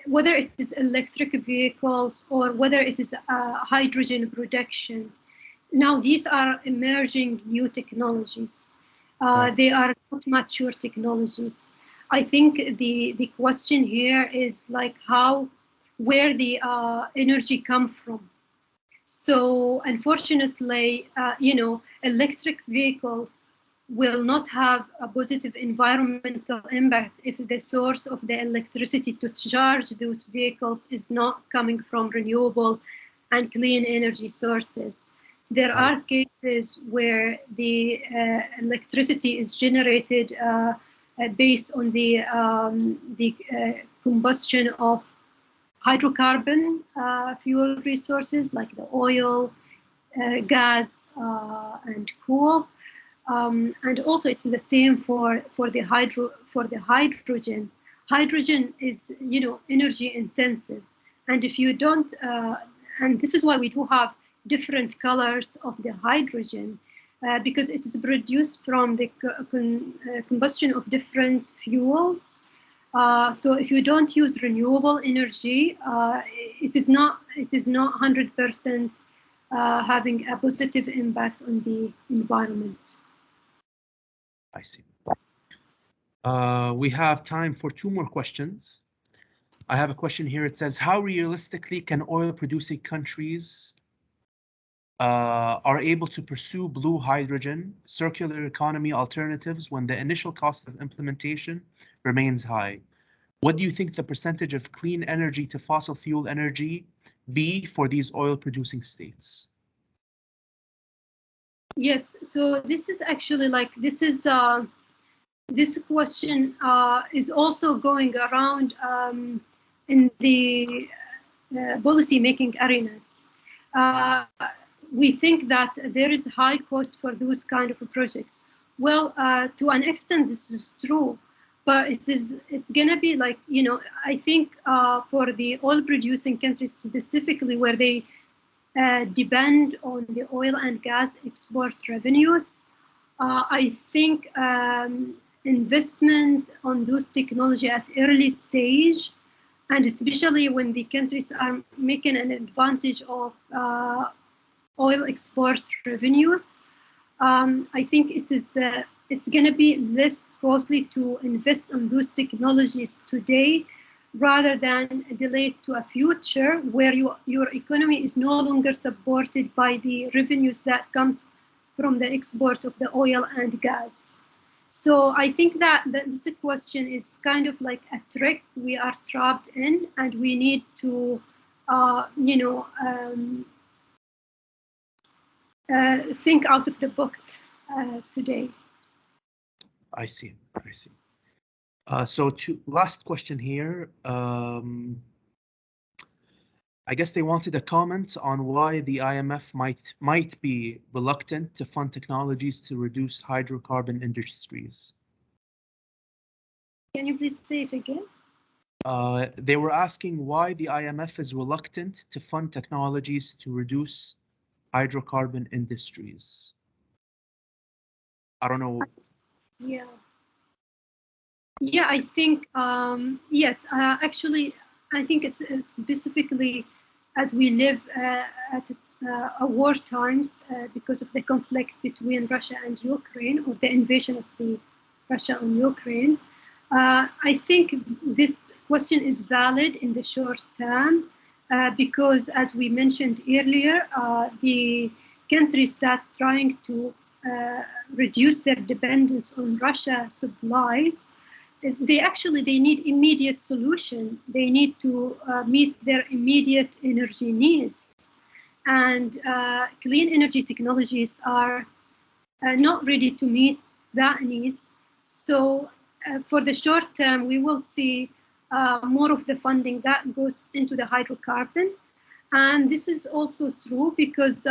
whether it is electric vehicles or whether it is hydrogen production. Now, these are emerging new technologies. They are not mature technologies. I think the question here is like where the energy come from. So unfortunately, electric vehicles will not have a positive environmental impact if the source of the electricity to charge those vehicles is not coming from renewable and clean energy sources. There are cases where the electricity is generated based on the combustion of hydrocarbon fuel resources like the oil, gas, and coal. And also, it's the same for the hydrogen. Hydrogen is energy intensive, and if you don't, and this is why we do have different colors of the hydrogen. Because it is produced from the combustion of different fuels. So if you don't use renewable energy, it is not 100% having a positive impact on the environment. I see. We have time for 2 more questions. I have a question here. It says, how realistically can oil-producing countries are able to pursue blue hydrogen, circular economy alternatives when the initial cost of implementation remains high? What do you think the percentage of clean energy to fossil fuel energy be for these oil-producing states? Yes, so this is actually this question is also going around in the policy-making arenas. We think that there is high cost for those kind of projects. Well, to an extent, this is true, but it's gonna be like, I think for the oil-producing countries specifically, where they depend on the oil and gas export revenues, I think investment on those technology at early stage, and especially when the countries are making an advantage of oil export revenues, I think it's going to be less costly to invest on those technologies today rather than delay to a future where your economy is no longer supported by the revenues that comes from the export of the oil and gas. So I think that this question is kind of like a trick we are trapped in, and we need to, think out of the box today. I see. So last question here. I guess they wanted a comment on why the IMF might be reluctant to fund technologies to reduce hydrocarbon industries. Can you please say it again? They were asking why the IMF is reluctant to fund technologies to reduce hydrocarbon industries. I don't know. Yeah, I think, yes, actually, I think it's specifically as we live at war times because of the conflict between Russia and Ukraine, or the invasion of Russia on Ukraine. I think this question is valid in the short term because, as we mentioned earlier, the countries that trying to reduce their dependence on Russia supplies, they need immediate solution. They need to meet their immediate energy needs, and clean energy technologies are not ready to meet that needs. So for the short term, we will see more of the funding that goes into the hydrocarbon. And this is also true because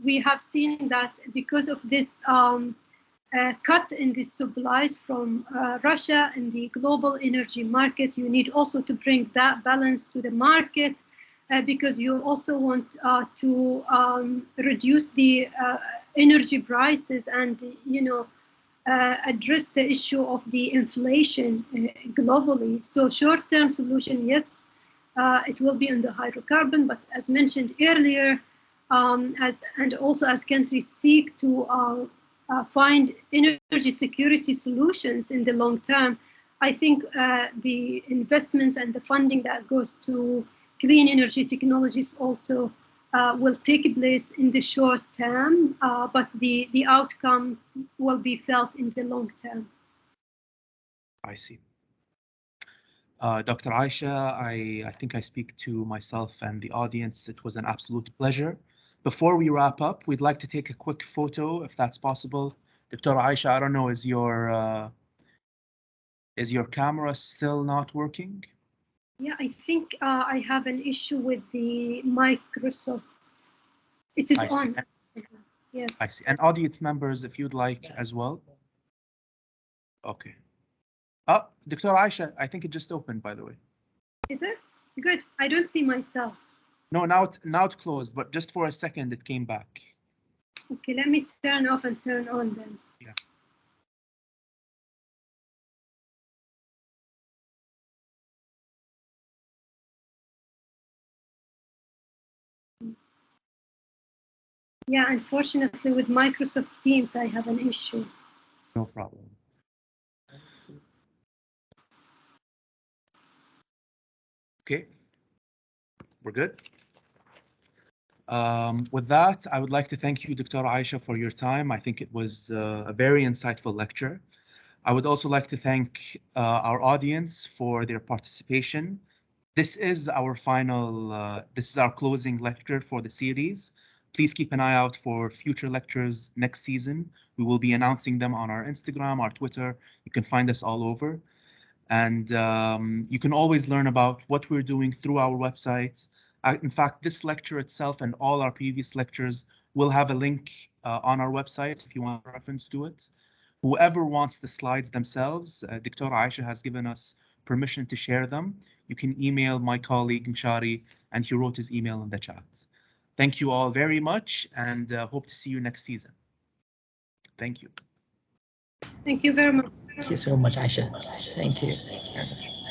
we have seen that because of this cut in the supplies from Russia and the global energy market, you need also to bring that balance to the market because you also want to reduce the energy prices and, address the issue of the inflation globally. So short-term solution, yes, it will be on the hydrocarbon, but as mentioned earlier, and also as countries seek to find energy security solutions in the long term, I think the investments and the funding that goes to clean energy technologies also will take place in the short term, but the outcome will be felt in the long term. I see. Dr. Aisha, I think I speak to myself and the audience. It was an absolute pleasure. Before we wrap up, we'd like to take a quick photo, if that's possible. Dr. Aisha, I don't know, is your camera still not working? Yeah, I think I have an issue with the Microsoft. It is on. Yes. I see. And audience members, if you'd like as well. Okay. Oh, Dr. Aisha, I think it just opened, by the way. Is it? Good. I don't see myself. No, now it closed, but just for a second it came back. Okay, let me turn off and turn on then. Yeah. Yeah, unfortunately with Microsoft Teams, I have an issue. No problem. Okay, we're good. With that, I would like to thank you, Dr. Aisha, for your time. I think it was a very insightful lecture. I would also like to thank our audience for their participation. This is our this is our closing lecture for the series. Please keep an eye out for future lectures next season. We will be announcing them on our Instagram, our Twitter. You can find us all over. And you can always learn about what we're doing through our website. In fact, this lecture itself and all our previous lectures will have a link on our website if you want reference to it. Whoever wants the slides themselves, Dr. Aisha has given us permission to share them. You can email my colleague Mshari, and he wrote his email in the chat. Thank you all very much, and hope to see you next season. Thank you. Thank you very much. Thank you so much, Aisha. Thank you very much.